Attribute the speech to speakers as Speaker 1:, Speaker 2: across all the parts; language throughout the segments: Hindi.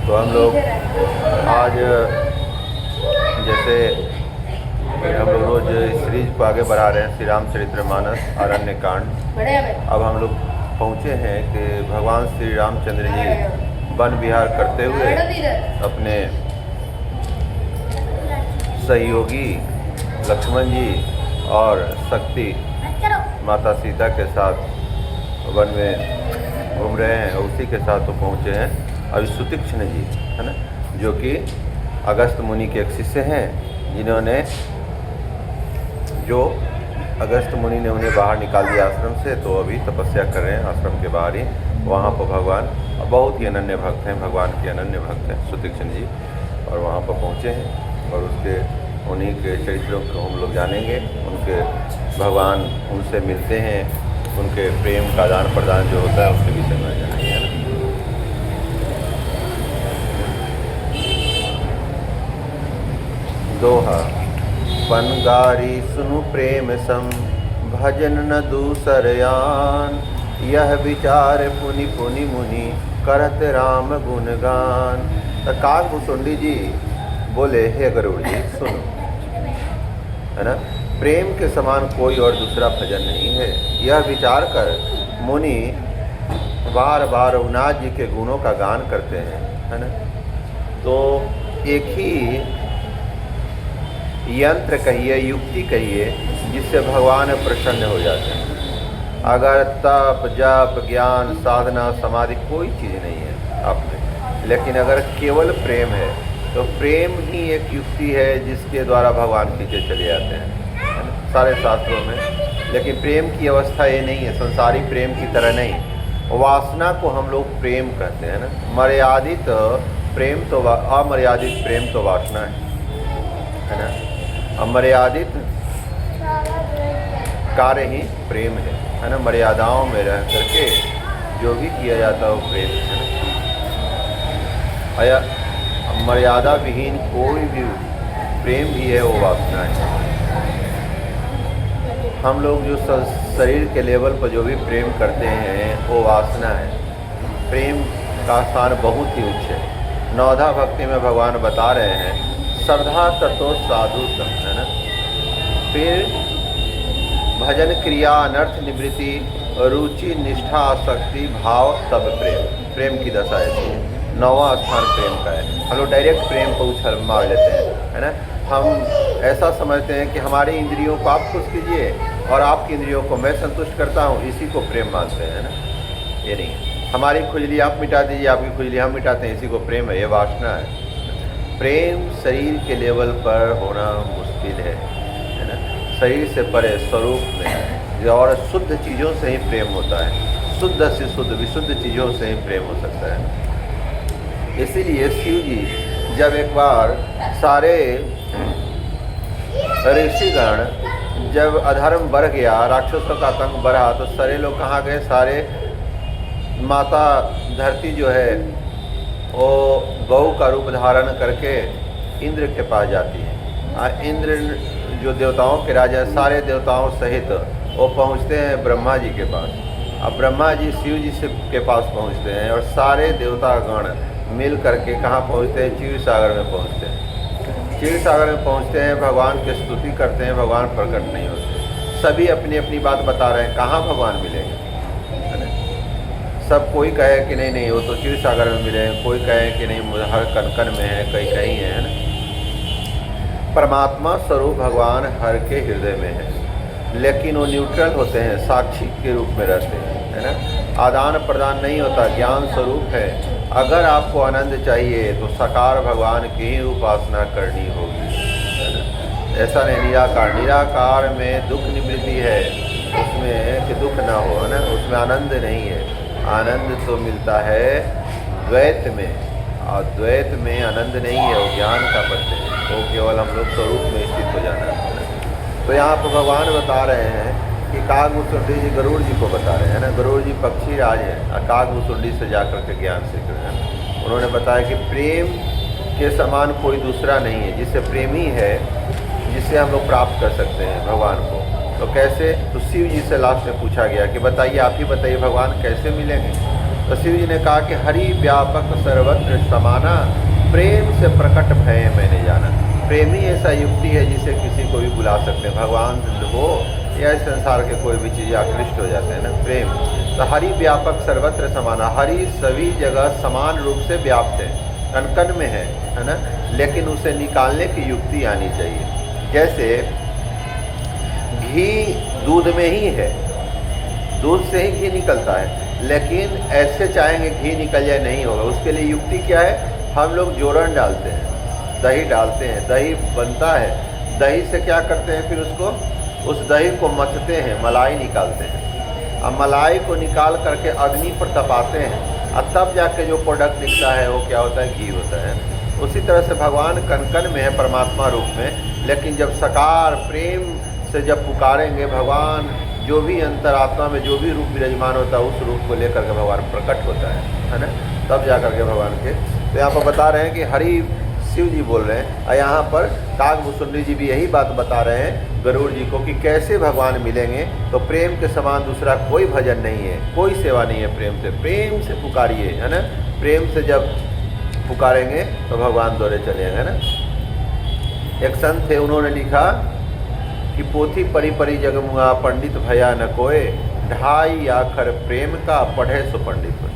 Speaker 1: तो हम लोग आज जैसे हम लोग रोज सीरीज को आगे बढ़ा रहे हैं, श्री रामचरितमानस आरण्य कांड। अब हम लोग पहुँचे हैं कि भगवान श्री रामचंद्र जी वन विहार करते हुए अपने सहयोगी लक्ष्मण जी और शक्ति माता सीता के साथ वन में घूम रहे हैं। उसी के साथ तो पहुँचे हैं अभी सुतीक्ष्ण जी, है ना, जो कि अगस्त मुनि के एक शिष्य हैं, जिन्होंने अगस्त मुनि ने उन्हें बाहर निकाल दिया आश्रम से, तो अभी तपस्या कर रहे हैं आश्रम के बाहर ही। वहाँ पर भगवान बहुत ही अनन्य भक्त हैं, भगवान के अनन्य भक्त हैं सुतीक्ष्ण जी, और वहाँ पर पहुँचे हैं और उन्हीं के चरित्रों को हम लोग जानेंगे। उनके भगवान उनसे मिलते हैं, उनके प्रेम का आदान प्रदान जो होता है उसके विषय में जानेंगे, है ना। दोहा पनगारी सुनु प्रेम सम भजन न दूसर यान, यह विचार पुनि पुनि मुनि करत राम गुणगान। तो काकभूषुंडी जी बोले, हे गरुड़ जी सुनो, है ना, प्रेम के समान कोई और दूसरा भजन नहीं है। यह विचार कर मुनि बार बार रघुनाथ जी के गुणों का गान करते हैं, है ना। तो एक ही यंत्र कहिए, युक्ति कहिए, जिससे भगवान प्रसन्न हो जाते हैं। अगर तप जप ज्ञान साधना समाधि कोई चीज़ नहीं है आप में, लेकिन अगर केवल प्रेम है तो प्रेम ही एक युक्ति है जिसके द्वारा भगवान खींचे चले जाते हैं, है ना, सारे शास्त्रों में। लेकिन प्रेम की अवस्था ये नहीं है, संसारी प्रेम की तरह नहीं। वासना को हम लोग प्रेम कहते हैं ना। मर्यादित प्रेम तो अमर्यादित प्रेम तो वासना है ना। अमर्यादित कार्य ही प्रेम है ना। मर्यादाओं में रह करके जो भी किया जाता है वो प्रेम है ना। मर्यादा विहीन कोई भी प्रेम भी है वो वासना है। हम लोग जो शरीर के लेवल पर जो भी प्रेम करते हैं वो वासना है। प्रेम का स्थान बहुत ही उच्च है। नवधा भक्ति में भगवान बता रहे हैं, श्रद्धा ततो साधु सम, है ना। फिर भजन क्रिया अनर्थ निवृत्ति रुचि निष्ठा आसक्ति भाव तब प्रेम की दशा ऐसी है। 9वां स्थान प्रेम का है। हम लोग डायरेक्ट प्रेम को उछल मार लेते हैं, है ना। हम ऐसा समझते हैं कि हमारी इंद्रियों को आप खुश कीजिए और आपकी इंद्रियों को मैं संतुष्ट करता हूँ, इसी को प्रेम मानते हैं, है ना। ये नहीं है। हमारी खुजली आप मिटा दीजिए, आपकी खुजली हम मिटाते हैं, इसी को प्रेम है। ये वासना है। प्रेम शरीर के लेवल पर होना मुश्किल है ना। शरीर से परे स्वरूप में और शुद्ध चीज़ों से ही प्रेम होता है। शुद्ध से शुद्ध विशुद्ध चीज़ों से ही प्रेम हो सकता है। इसीलिए शिव जी जब एक बार सारे ऋषिगण जब अधर्म बढ़ गया, राक्षसों का आतंक बढ़ा, तो सारे लोग कहाँ गए? सारे माता धरती जो है वो गौ का रूप धारण करके इंद्र के पास जाती है। इंद्र जो देवताओं के राजा है, सारे देवताओं सहित वो पहुँचते हैं ब्रह्मा जी के पास। अब ब्रह्मा जी शिव जी से के पास पहुँचते हैं और सारे देवतागण मिल करके कहाँ पहुँचते हैं? क्षीर सागर में पहुँचते हैं। क्षीर सागर में पहुँचते हैं, भगवान की स्तुति करते हैं, भगवान प्रकट नहीं होते। सभी अपनी अपनी बात बता रहे हैं, कहाँ भगवान मिलेंगे, है ना। सब कोई कहे कि नहीं नहीं वो तो क्षीर सागर में मिले हैं, कोई कहे कि नहीं हर कण कण में है, कहीं कहीं है ना। परमात्मा स्वरूप भगवान हर के हृदय में है, लेकिन वो न्यूट्रल होते हैं, साक्षी के रूप में रहते हैं, है ना। आदान प्रदान नहीं होता, ज्ञान स्वरूप है। अगर आपको आनंद चाहिए तो साकार भगवान की ही उपासना करनी होगी, है ना। ऐसा नहीं निराकार में दुख निवृत्ति है, उसमें कि दुख ना हो, है ना, उसमें आनंद नहीं है। आनंद तो मिलता है द्वैत में, और द्वैत में आनंद नहीं है, वो ज्ञान का पद है, वो केवल हम लोग स्वरूप में स्थित हो जाना है। तो यहाँ पर भगवान बता रहे हैं कि काकभूषुंडी जी गरुड़ जी को बता रहे हैं ना। गरुड़ जी पक्षी राज हैं और काकभूषुंडी से जाकर के ज्ञान सीख रहे हैं। उन्होंने बताया कि प्रेम के समान कोई दूसरा नहीं है, जिससे प्रेमी है, जिससे हम लोग प्राप्त कर सकते हैं भगवान को। तो कैसे? तो शिव जी से लास्ट में पूछा गया कि बताइए, आप ही बताइए भगवान कैसे मिलेंगे। तो शिव जी ने कहा कि हरि व्यापक सर्वत्र समाना, प्रेम से प्रकट भय मैंने जाना। प्रेम ही ऐसा युक्ति है जिसे किसी को भी बुला सकते हैं, भगवान हो या इस संसार के कोई भी चीज़ आकृष्ट हो जाते हैं ना, प्रेम। तो हरि व्यापक सर्वत्र समाना, हरि सभी जगह समान रूप से व्याप्त है, कण कण में है ना, लेकिन उसे निकालने की युक्ति आनी चाहिए। जैसे घी दूध में ही है, दूध से ही घी निकलता है, लेकिन ऐसे चाहेंगे घी निकल जाए नहीं होगा। उसके लिए युक्ति क्या है, हम लोग जोड़न डालते हैं, दही डालते हैं, दही बनता है, दही से क्या करते हैं, फिर उसको उस दही को मथते हैं, मलाई निकालते हैं, अब मलाई को निकाल करके अग्नि पर तपाते हैं, और तब जाके जो प्रोडक्ट दिखता है वो क्या होता है, घी होता है। उसी तरह से भगवान कण कण में है परमात्मा रूप में, लेकिन जब सकार प्रेम से जब पुकारेंगे भगवान, जो भी अंतरात्मा में जो भी रूप विराजमान होता है उस रूप को लेकर के भगवान प्रकट होता है ना, तब जा करके भगवान के। तो यहाँ पर बता रहे हैं कि हरि शिव जी बोल रहे हैं, और यहाँ पर काकभूषुंडी जी भी यही बात बता रहे हैं गरुड़ जी को कि कैसे भगवान मिलेंगे। तो प्रेम के समान दूसरा कोई भजन नहीं है, कोई सेवा नहीं है, प्रेम से पुकारिए, है ना। प्रेम से जब पुकारेंगे तो भगवान दौड़े चलेंगे, है ना। एक संत थे, उन्होंने लिखा कि पोथी परी परी जगमुआ, पंडित भया न कोय, ढाई आखर प्रेम का पढ़े सो पंडित हो।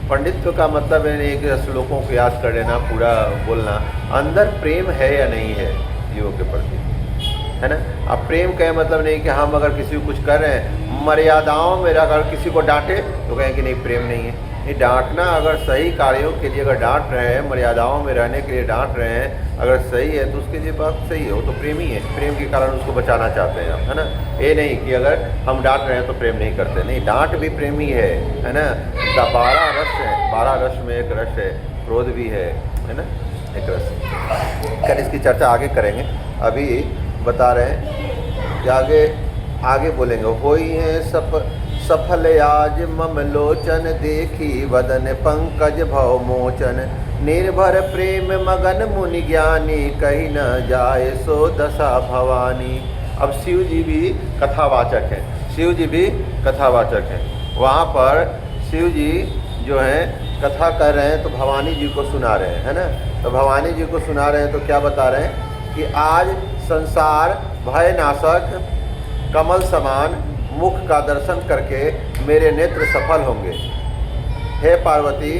Speaker 1: पंडित्व का मतलब है नहीं कि श्लोकों को याद कर लेना, पूरा बोलना, अंदर प्रेम है या नहीं है जीवों के प्रति, है ना। अब प्रेम का मतलब नहीं कि हम अगर किसी को कुछ कर रहे हैं मर्यादाओं में अगर किसी को डांटे तो कहें कि नहीं प्रेम नहीं है। ये डांटना अगर सही कार्यों के लिए अगर डांट रहे हैं, मर्यादाओं में रहने के लिए डांट रहे हैं, अगर सही है तो उसके लिए बात सही है, वो तो प्रेम ही है। प्रेम के कारण उसको बचाना चाहते हैं आप, है ना। ये नहीं कि अगर हम डांट रहे हैं तो प्रेम नहीं करते, नहीं, डांट भी प्रेम ही है ना। 12 रस है, 12 रस में एक रस है, क्रोध भी है ना, एक रस। खैर इसकी चर्चा आगे करेंगे, अभी बता रहे हैं कि आगे बोलेंगे। होई है सफल आज मम लोचन, देखी वदन पंकज भव मोचन, निर्भर प्रेम मगन मुनि ज्ञानी, कही न जाए सो दशा भवानी। अब शिव जी भी कथावाचक हैं, शिव जी भी कथावाचक हैं। वहाँ पर शिव जी जो हैं कथा कर रहे हैं तो भवानी जी को सुना रहे हैं, है ना। तो भवानी जी को सुना रहे हैं तो क्या बता रहे हैं कि आज संसार भयनाशक कमल समान मुख का दर्शन करके मेरे नेत्र सफल होंगे। हे पार्वती,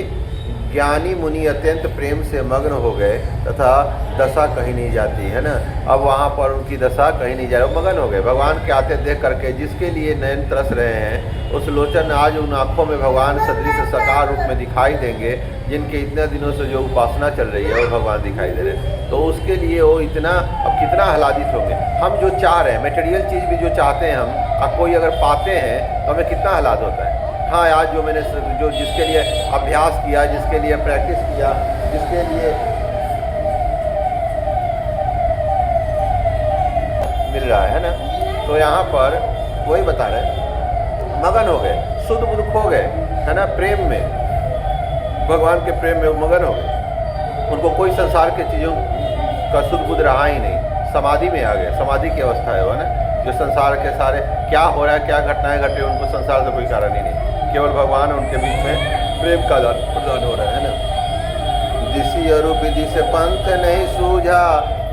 Speaker 1: ज्ञानी मुनि अत्यंत प्रेम से मग्न हो गए तथा दशा कहीं नहीं जाती, है ना। अब वहाँ पर उनकी दशा कहीं नहीं जा रही, मगन हो गए भगवान के आते देख करके। जिसके लिए नयन तरस रहे हैं उस लोचन आज उन आँखों में भगवान सदृश साकार रूप में दिखाई देंगे, जिनके इतने दिनों से जो उपासना चल रही है वो भगवान दिखाई दे रहे हैं। तो उसके लिए वो इतना अब कितना आह्लादित होंगे। हम जो चाह रहे हैं मटेरियल चीज़ भी जो चाहते हैं हम, अब कोई अगर पाते हैं तो हमें कितना आह्लाद होता है। हाँ, आज जो मैंने जो जिसके लिए अभ्यास किया, जिसके लिए प्रैक्टिस किया, जिसके लिए मिल रहा है ना। तो यहाँ पर वही बता रहे हैं, मगन हो गए, शुद्ध बुद्ध खो गए, है ना, प्रेम में, भगवान के प्रेम में मगन हो गए। उनको कोई संसार के चीज़ों का शुद्ध बुद्ध रहा ही नहीं, समाधि में आ गए। समाधि की अवस्था है वो ना, जो संसार के सारे क्या हो रहा है, क्या घटनाएं घट रही है, उनको संसार से कोई कारण ही नहीं, केवल भगवान उनके बीच में प्रेम का प्रदान हो रहा है ना। दिशि अरु विधि से पंथ नहीं सूझा,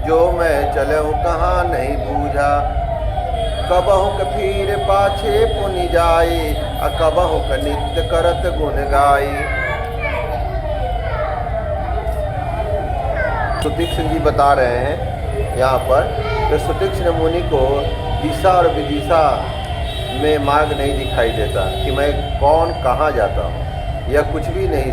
Speaker 1: जो मैं चलूं कहाँ नहीं बूझा। कबहु क फिर पाछे पुनि जाई, कबहु क नित्य करत गुण गाई। सुतीक्ष्ण जी बता रहे हैं यहाँ पर कि सुतीक्ष्ण मुनि को दिशा और विदिशा में मार्ग नहीं दिखाई देता कि मैं कौन कहाँ जाता हूँ, या कुछ भी नहीं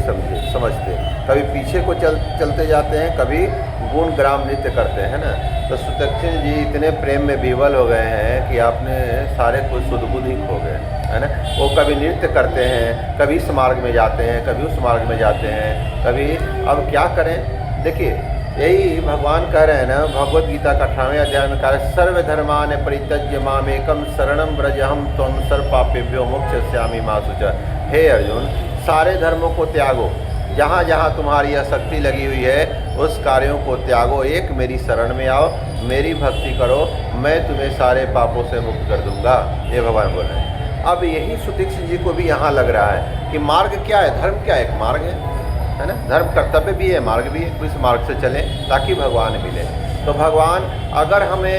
Speaker 1: समझते। कभी पीछे को चलते जाते हैं, कभी गुण ग्राम नृत्य करते हैं ना। तो सुतीक्ष्ण जी इतने प्रेम में विवल हो गए हैं कि आपने सारे कुछ शुद्ध बुद्ध ही खो गए, है ना। वो कभी नृत्य करते हैं, कभी इस मार्ग में जाते हैं, कभी उस मार्ग में जाते हैं, कभी अब क्या करें। देखिए यही भगवान कह रहे हैं ना, भगवद गीता का 18वें अध्याय में कह रहे हैं, सर्वधर्मान परित्यज्य मामेकं शरणं व्रजहं त्वं सर्वपापेभ्यो मोक्षयिष्यामि मा शुचः। हे अर्जुन, सारे धर्मों को त्यागो, जहाँ जहाँ तुम्हारी आसक्ति लगी हुई है उस कार्यों को त्यागो, एक मेरी शरण में आओ, मेरी भक्ति करो, मैं तुम्हें सारे पापों से मुक्त कर दूंगा। ये भगवान बोल रहे हैं। अब यही सुतीक्ष्ण जी को भी यहाँ लग रहा है कि मार्ग क्या है, धर्म क्या है, एक मार्ग है ना, धर्म कर्तव्य भी है, मार्ग भी है, इस मार्ग से चलें ताकि भगवान मिले। तो भगवान अगर हमें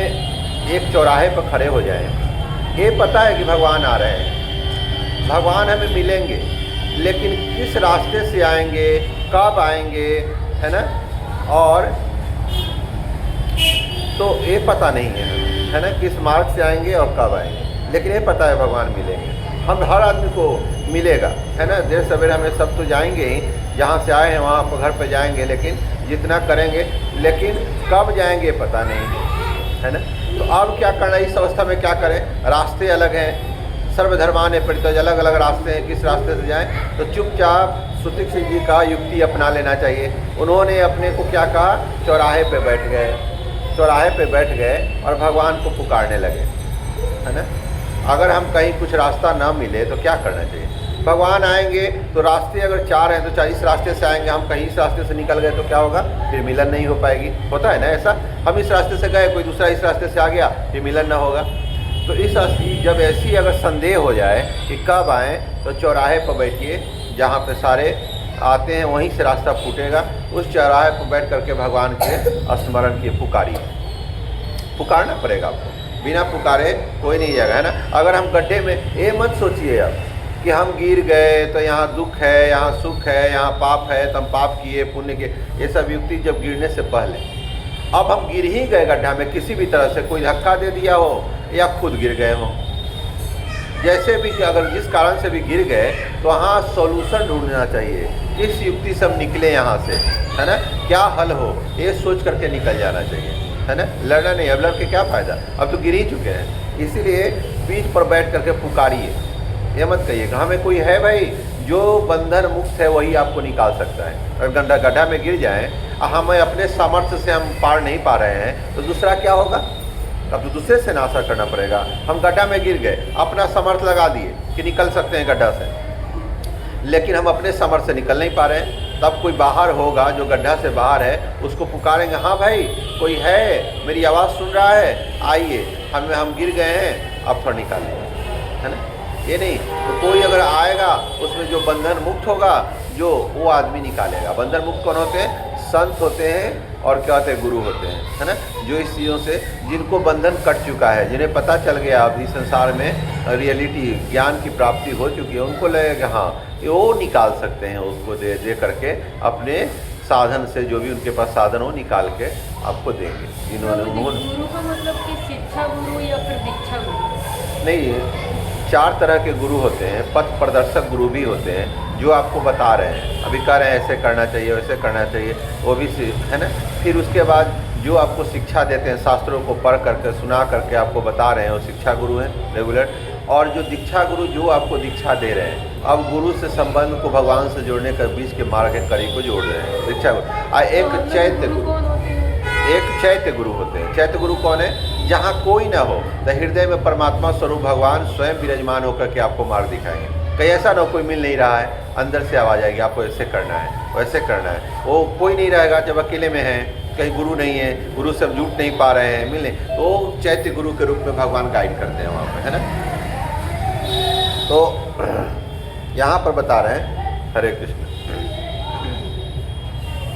Speaker 1: एक चौराहे पर खड़े हो जाएं, ये पता है कि भगवान आ रहे हैं, भगवान हमें मिलेंगे, लेकिन किस रास्ते से आएंगे, कब आएंगे, है ना, और तो ये पता नहीं है ना, किस मार्ग से आएंगे और कब आएंगे, लेकिन ये पता है भगवान मिलेंगे। हम हर आदमी को मिलेगा, है ना, देर सवेरे हमें सब तो जाएंगे ही, जहाँ से आए हैं वहाँ पर घर पे जाएंगे, लेकिन जितना करेंगे, लेकिन कब जाएंगे पता नहीं, है ना। तो अब क्या करना, इस अवस्था में क्या करें, रास्ते अलग हैं, सर्वधर्माने परित्यज, अलग अलग रास्ते हैं, किस रास्ते से जाएं, तो चुपचाप सुतीक्ष्ण जी का युक्ति अपना लेना चाहिए। उन्होंने अपने को क्या कहा, चौराहे पे बैठ गए, चौराहे पे बैठ गए और भगवान को पुकारने लगे, है ना। अगर हम कहीं कुछ रास्ता ना मिले तो क्या करना चाहिए, भगवान आएंगे तो रास्ते अगर 4 हैं तो 4 इस रास्ते से आएंगे, हम कहीं इस रास्ते से निकल गए तो क्या होगा, फिर मिलन नहीं हो पाएगी, होता है ना ऐसा, हम इस रास्ते से गए, कोई दूसरा इस रास्ते से आ गया, फिर मिलन ना होगा। तो इस जब ऐसी अगर संदेह हो जाए कि कब आएँ, तो चौराहे पर बैठिए, जहाँ पे सारे आते हैं वहीं से रास्ता फूटेगा, उस चौराहे पर बैठ करके भगवान के स्मरण किए, पुकारिए, पुकारना पड़ेगा आपको, बिना पुकारे कोई नहीं जाएगा, है ना। अगर हम गड्ढे में, ये मत सोचिए अब कि हम गिर गए तो यहाँ दुख है, यहाँ सुख है, यहाँ पाप है तो हम पाप किए पुण्य किए, ये सब युक्ति जब गिरने से पहले। अब हम गिर ही गए गड्ढा में, किसी भी तरह से कोई धक्का दे दिया हो या खुद गिर गए हो, जैसे भी, अगर जिस कारण से भी गिर गए तो वहाँ सॉल्यूशन ढूंढना चाहिए, किस युक्ति से हम निकले यहाँ से, है ना, क्या हल हो, ये सोच करके निकल जाना चाहिए, है ना। लड़ना नहीं, अब लड़ के क्या फ़ायदा, अब तो गिर ही चुके हैं। इसीलिए पीठ पर बैठ करके पुकारिए, ये मत कहिएगा हमें कोई है भाई जो बंधन मुक्त है वही आपको निकाल सकता है। अगर गड्ढा में गिर जाएँ, हमें अपने सामर्थ्य से हम पार नहीं पा रहे हैं, तो दूसरा क्या होगा, अब तो दूसरे से नाशा करना पड़ेगा। हम गड्ढा में गिर गए, अपना सामर्थ्य लगा दिए कि निकल सकते हैं गड्ढा से, लेकिन हम अपने सामर्थ्य से निकल नहीं पा रहे हैं, तब कोई बाहर होगा जो गड्ढा से बाहर है, उसको पुकारेंगे, हाँ भाई कोई है, मेरी आवाज़ सुन रहा है, आइए, हम गिर गए हैं, अब थोड़ा निकालिए, है ना। ये नहीं तो कोई अगर आएगा उसमें जो बंधन मुक्त होगा, जो वो आदमी निकालेगा। बंधन मुक्त कौन होते हैं, संत होते हैं और क्या होते हैं, गुरु होते हैं, है ना, जो इस चीज़ों से, जिनको बंधन कट चुका है, जिन्हें पता चल गया अभी संसार में रियलिटी, ज्ञान की प्राप्ति हो चुकी है, उनको लगेगा हाँ वो निकाल सकते हैं, उसको दे करके अपने साधन से, जो भी उनके पास साधन हो निकाल के आपको देंगे। जिन्होंने
Speaker 2: गुरु का मतलब कि शिक्षा गुरु या फिर दीक्षा गुरु?
Speaker 1: नहीं, 4 तरह के गुरु होते हैं, पथ प्रदर्शक गुरु भी होते हैं, जो आपको बता रहे हैं, अभी कह रहे हैं ऐसे करना चाहिए, वैसे करना चाहिए, वो भी, है ना। फिर उसके बाद जो आपको शिक्षा देते हैं, शास्त्रों को पढ़ करके, सुना करके आपको बता रहे हैं, वो शिक्षा गुरु हैं रेगुलर। और जो दीक्षा गुरु, जो आपको दीक्षा दे रहे हैं, अब गुरु से संबंध को भगवान से जोड़ने के बीच के मार्ग के कड़ी को जोड़ रहे हैं, दीक्षा गुरु। एक चैत्य गुरु, एक चैत्य गुरु होते हैं। चैत्य गुरु कौन है, जहाँ कोई ना हो, तो हृदय में परमात्मा स्वरूप भगवान स्वयं विराजमान होकर के आपको मार्ग दिखाएंगे। कहीं ऐसा ना हो कोई मिल नहीं रहा है, अंदर से आवाज़ आएगी, आपको ऐसे करना है, वैसे करना है, वो कोई नहीं रहेगा, जब अकेले में हैं, कहीं गुरु नहीं है, गुरु से जुट नहीं पा रहे हैं, मिलने, तो चैत्य गुरु के रूप में भगवान गाइड करते हैं वहाँ पर, है ना। तो यहाँ पर बता रहे हैं, हरे कृष्ण।